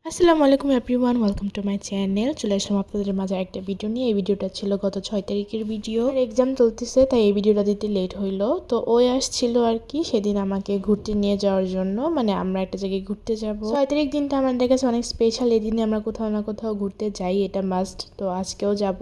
আসসালামু আলাইকুম everyone, welcome to my channel. চলে আসলাম আপনাদের মাঝে একটা ভিডিও নিয়ে। এই ভিডিওটা ছিল গত 6 তারিখের ভিডিও। এক্সাম চলতেছে তাই এই ভিডিওটা দিতে লেট হইলো। তো ওই আসছিল আর কি সেদিন আমাকে ঘুরতে নিয়ে যাওয়ার জন্য, মানে আমরা একটা জায়গায় ঘুরতে যাব। 6 তারিখ দিনটা আমাদের কাছে অনেক স্পেশাল। এই দিনে আমরা কোথাও না কোথাও ঘুরতে যাই, এটা মাস্ট। তো আজকেও যাব।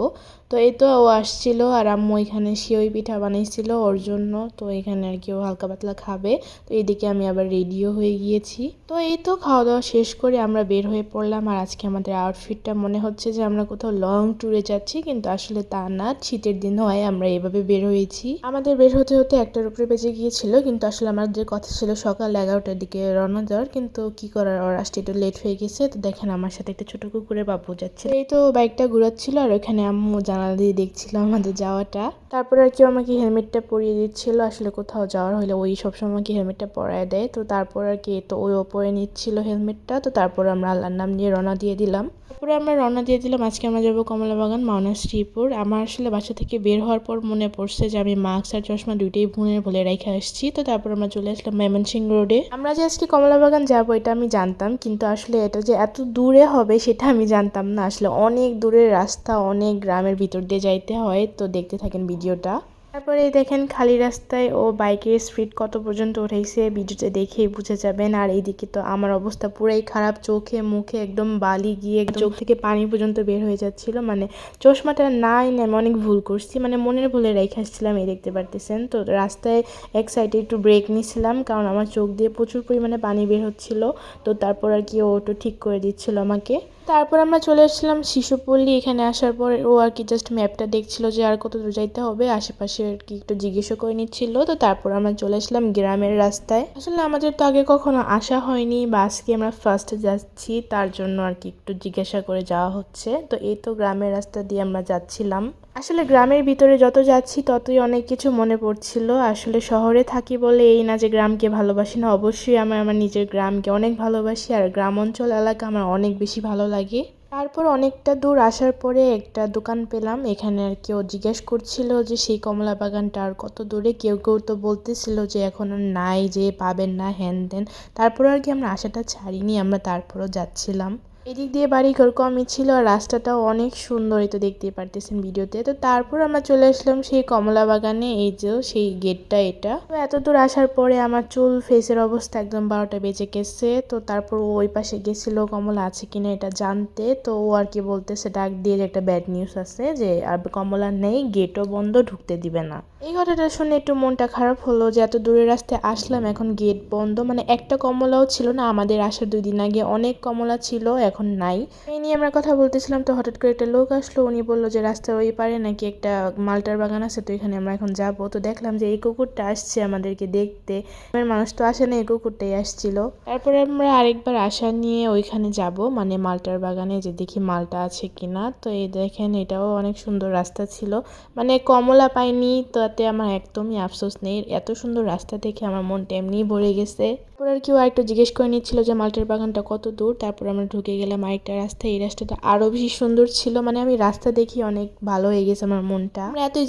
তো এই তো ও আসছিল আর আম্মু এখানে সিওই পিঠা বানাইছিল ওর জন্য। তো এখানে আর কি ও হালকা পাতলা খাবে। তো এদিকে আমি আবার রেডিও হয়ে গিয়েছি। তো এই তো খাওয়া দাওয়া শেষ করে আমরা বের হয়ে পড়লাম। আর আজকে আমাদের আউটফিটটা মনে হচ্ছে যে আমরা কোথাও লং ট্যুরে যাচ্ছি, কিন্তু আসলে তা না। শীতের দিন হয় আমরা এভাবে বের হয়েছি। আমাদের বের হতে হতে 1টার উপরে বেজে গিয়েছিল, কিন্তু আসলে আমাদের কথা ছিল সকাল 11টার দিকে রওনা দেওয়ার। কিন্তু কি করার, ওর আসতে একটু লেট হয়ে গেছে। তো দেখেন আমার সাথে একটা ছোট কুকুরের বাবু যাচ্ছে। এই তো বাইকটা ঘুরাচ্ছিল আর ওখানে আম্মু জানালা দিয়ে দেখছিল আমাদের যাওয়াটা। তারপরে আর কেউ আমাকে হেলমেটটা পরিয়ে দিচ্ছিল। আসলে কোথাও যাওয়ার হলে ওই সবসময় আমাকে হেলমেটটা পরায় দেয়। তো তারপর আর কি তো ওই পরে নিচ্ছিল হেলমেটটা। তো তারপর আমরা আল্লাহর নাম নিয়ে রওনা দিয়ে দিলাম। তারপরে আমরা রওনা দিয়ে দিলাম। আজকে আমরা যাবো কমলাবাগান, মাওনা শ্রীপুর। আমার আসলে বাসা থেকে বের হওয়ার পর মনে পড়ছে যে আমি মাস্ক আর চশমা দুইটাই ভুলে রেখে আসছি। তো তারপর আমরা চলে আসলাম ময়মনসিংহ রোডে। আমরা যে আজকে কমলাবাগান যাবো এটা আমি জানতাম, কিন্তু আসলে এটা যে এত দূরে হবে সেটা আমি জানতাম না। আসলে অনেক দূরের রাস্তা, অনেক গ্রামের ভিতর দিয়ে যাইতে হয়। তো দেখতে থাকেন ভিডিওটা। তারপরে দেখেন খালি রাস্তায় ও বাইকের স্পিড কত পর্যন্ত উঠাইছে, ভিডিওতে দেখেই বুঝে যাবেন। আর এইদিকে তো আমার অবস্থা পুরাই খারাপ, চোখে মুখে একদম বালি গিয়ে চোখ থেকে পানি পর্যন্ত বের হয়ে যাচ্ছিল। মানে চশমাটা নাই না, আমি অনেক ভুল করছি, মানে মনের ভুলে রেখে আসছিলাম, এই দেখতে পারতেছেন। তো রাস্তায় এক সাইডে একটু ব্রেক নিছিলাম, কারণ আমার চোখ দিয়ে প্রচুর পরিমাণে পানি বের হচ্ছিল। তো তারপর আর কি ও একটু ঠিক করে দিচ্ছিল আমাকে। তারপর আমরা চলে এসেছিলাম শিশুপল্লী। এখানে আসার পর ও আর কি জাস্ট ম্যাপটা দেখছিল যে আর কত দূর যাইতে হবে, আশেপাশে আর কি একটু জিজ্ঞেসও করে নিচ্ছিল। তো তারপর আমরা চলে আসলাম গ্রামের রাস্তায়। আসলে আমাদের তো আগে কখনো আসা হয়নি, বা আজকে আমরা ফার্স্ট যাচ্ছি, তার জন্য আর কি একটু জিজ্ঞাসা করে যাওয়া হচ্ছে। তো এই তো গ্রামের রাস্তা দিয়ে আমরা যাচ্ছিলাম। আসলে গ্রামের ভিতরে যত যাচ্ছি ততই অনেক কিছু মনে পড়ছিল। আসলে শহরে থাকি বলে এই না যে গ্রামকে ভালোবাসি না, অবশ্যই আমার আমার নিজের গ্রামকে অনেক ভালোবাসি। আর গ্রাম অঞ্চল এলাকা আমার অনেক বেশি ভালো লাগে। তারপর অনেকটা দূর আসার পরে একটা দোকান পেলাম। এখানে আর কেউ জিজ্ঞেস করছিল যে সেই কমলা বাগানটা আর কত দূরে। কেউ কেউ তো বলতেছিল যে এখন আর নাই, যে পাবেন না, হ্যান দেন। তারপর আর কি আমরা আশাটা ছাড়িনি, আমরা তারপরও যাচ্ছিলাম। এদিক দিয়ে বাড়িঘর কমই ছিল আর রাস্তাটাও অনেক সুন্দর, এই তো দেখতেই পারতেছেন ভিডিওতে। তো তারপর আমরা চলে আসলাম সেই কমলা বাগানে। এই যে সেই গেটটা এটা। তো এত দূর আসার পরে আমার চুল ফেসের অবস্থা একদম 12টা বেজে গেছে। তো তারপর ও ওই পাশে গেছিল কমলা আছে কিনা এটা জানতে। তো ও আর কি বলতেছে ডাক দিয়ে যে একটা ব্যাড নিউজ আছে, যে আর কমলা নেই, গেটও বন্ধ, ঢুকতে দিবে না। এই কথাটা শুনে একটু মনটা খারাপ হলো যে এত দূরের রাস্তায় আসলাম, এখন গেট বন্ধ। মানে একটা কমলাও ছিল না, আমাদের আসার 2 দিন আগে অনেক কমলা ছিল, এখন নাই। এই নিয়ে আমরা কথা বলতেছিলাম, তো হঠাৎ করে একটা লোক আসলো। উনি বললো যে রাস্তার ওই পারে নাকি একটা মালটার বাগান আছে, তো এখানে আমরা এখন যাবো। তো দেখলাম যে এই কুকুরটা আসছে আমাদেরকে দেখতে। আমার মানুষ তো আসে না, এই কুকুরটাই আসছিল। তারপরে আমরা আরেকবার আশা নিয়ে ওইখানে যাব, মানে মালটার বাগানে, যে দেখি মালটা আছে কিনা। তো এই দেখেন এটাও অনেক সুন্দর রাস্তা ছিল, মানে কমলা পাইনি তাতে আমার একদমই আফসোস নেই। এত সুন্দর রাস্তা দেখে আমার মনটা এমনিই ভরে গেছে। তারপর আর কেউ আরেকটু জিজ্ঞেস করে নিচ্ছিল যে মালটার বাগানটা কত দূর। তারপর আমরা ঢুকে গেলাম আরেকটা রাস্তায়। এই রাস্তাটা আরো বেশি সুন্দর ছিল, মানে আমি রাস্তা দেখি অনেক ভালো হয়ে গেছে আমার মনটা। আমরা এতই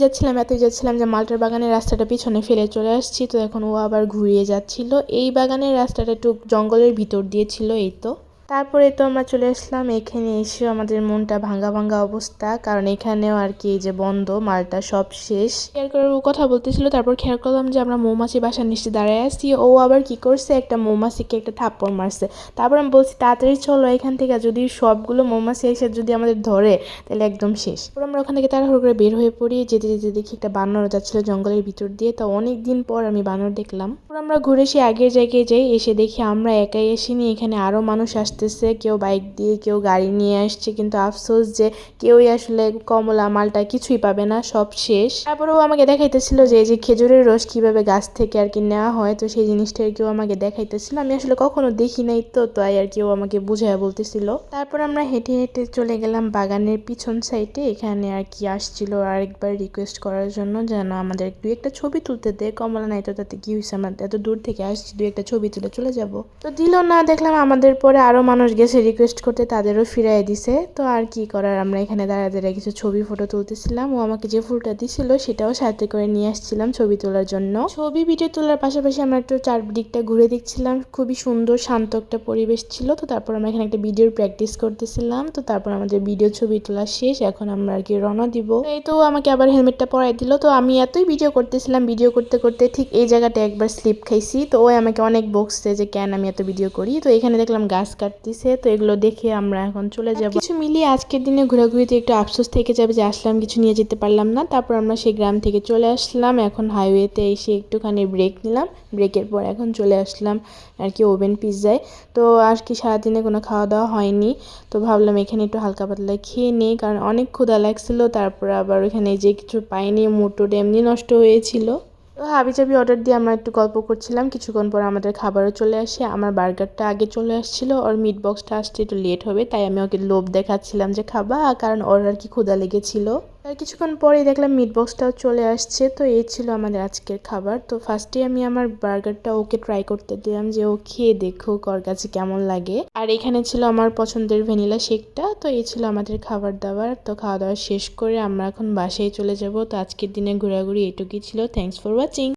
যাচ্ছিলাম যে মালটার বাগানের রাস্তাটা পিছনে ফেলে চলে আসছি। তো এখন ও আবার ঘুরিয়ে যাচ্ছিল। এই বাগানের রাস্তাটা একটু জঙ্গলের ভিতর দিয়ে ছিল। এই তো তারপরে তো আমরা চলে আসলাম। এখানে এসেও আমাদের মনটা ভাঙা ভাঙা অবস্থা, কারণ এখানেও আর কি এই যে বন্ধ, মালটা সব শেষ। খেয়াল করে ও কথা বলতেছিল, তারপর খেয়াল করলাম যে আমরা মৌমাছি বাসার নিচে দাঁড়ায় আছি। ও আবার কি করছে, একটা মৌমাছিকে একটা থাপ্পড় মারছে। তারপর আমি বলছি তাড়াতাড়ি চলো এখান থেকে, যদি সবগুলো মৌমাছি এসে যদি আমাদের ধরে তাহলে একদম শেষ। তারপর আমরা ওখান থেকে তাড়াহুড়ো করে বের হয়ে পড়ি। যেতে যেতে দেখি একটা বানর যাচ্ছিল জঙ্গলের ভিতর দিয়ে। তো অনেক দিন পর আমি বানর দেখলাম। তারপর আমরা ঘুরে এসে আগের জায়গায় যাই। এসে দেখি আমরা একাই আসিনি, এখানে আরো মানুষ আসতেছে, কেউ বাইক দিয়ে, কেউ গাড়ি নিয়ে আসছে। কিন্তু আফসোস যে কেউই আসলে কমলা মালটা কিছুই পাবে না, সব শেষ। তারপরেও আমাকে দেখাইতেছিল যে এই যে খেজুরের রস কিভাবে গাছ থেকে আর কি নেওয়া হয়, তো সেই জিনিসটা কেউ আমাকে দেখাইতেছিল। আমি আসলে কখনো দেখি নাই, তো তাই আর কেউ আমাকে বুঝায় বলতেছিল। তারপর আমরা হেঁটে হেঁটে চলে গেলাম বাগানের পিছন সাইডে। এখানে আর কি আসছিল আরেকবার রিকোয়েস্ট করার জন্য যেন আমাদের 2-একটা ছবি তুলতে দেয়। কমলা নাই তো তাতে কি হয়েছে, আমরা এত দূর থেকে আসছি, 2-একটা ছবি তুলে চলে যাব। তো দিল না। দেখলাম আমাদের পরে আরো মানুষ গেছে রিকোয়েস্ট করতে, তাদেরও ফিরাই দিছে। তো আর কি করার, আমরা এখানে দাঁড়া দাঁড়া কিছু ছবি ফটো তুলতেছিলাম। ও আমাকে যে ফুলটা দিছিল সেটাও সাথে করে নিয়ে আসছিলাম ছবি তোলার জন্য। ছবি ভিডিও তোলার পাশাপাশি আমরা একটু চারদিকটা ঘুরে দেখছিলাম। খুবই সুন্দর শান্ত একটা পরিবেশ ছিল। তো তারপর আমরা এখানে একটা ভিডিওর প্র্যাকটিস করতেছিলাম। তো তারপর আমাদের ভিডিও ছবি তোলা শেষ, এখন আমরা আর কি রওনা দিব। এই তো আমাকে আবার হেলমেটটা পরাই দিল। তো আমি এতই ভিডিও করতেছিলাম, ভিডিও করতে করতে ঠিক এই জায়গাটা একবার স্লিপ খাইছি। তো ওই আমাকে অনেক বকছে যে কেন আমি এত ভিডিও করি। তো এখানে দেখলাম গাছ কাটতেছে, তো এগুলো দেখে আমরা এখন চলে যাব। কিছু মিলিয়ে আজকের দিনে ঘোরাঘুরিতে একটু আফসোস থেকে যাবে যে আসলাম কিছু নিয়ে যেতে পারলাম না। তারপর আমরা সেই গ্রাম থেকে চলে আসলাম। এখন হাইওয়েতে এসে একটুখানি ব্রেক নিলাম, ব্রেকের পর এখন চলে আসলাম আর কি ওভেন পিৎজায়। তো আর কি সারাদিনে কোনো খাওয়া দাওয়া হয়নি, তো ভাবলাম এখানে একটু হালকা পাতলা খেয়ে নিই, কারণ অনেক ক্ষুধা লাগছিল। তারপর আবার ওখানে যে কিছু পাইনি, মুডটুড এমনি নষ্ট হয়েছিল। তো হাবিজাবি অর্ডার দিয়ে আমরা একটু গল্প করছিলাম। কিছুক্ষণ পর আমাদের খাবারও চলে আসে। আমার বার্গারটা আগে চলে আসছিল, ওর মিট বক্সটা আসতে একটু লেট হবে, তাই আমি ওকে লোভ দেখাচ্ছিলাম যে খাবা, কারণ ওর আর কি ক্ষুধা লেগেছিল। আর কিছুক্ষণ পরেই দেখলাম মিট বক্সটাও চলে আসছে। তো এই ছিল আমাদের আজকের খাবার। তো ফার্স্টে আমি আমার বার্গারটা ওকে ট্রাই করতে দিলাম যে ও খেয়ে দেখুক ওর কাছে কেমন লাগে। আর এখানে ছিল আমার পছন্দের ভ্যানিলা শেকটা। তো এই ছিল আমাদের খাবার দাবার। তো খাওয়া দাওয়া শেষ করে আমরা এখন বাসায় চলে যাব। তো আজকের দিনে ঘোরাঘুরি এটুকুই ছিল। Thanks for watching.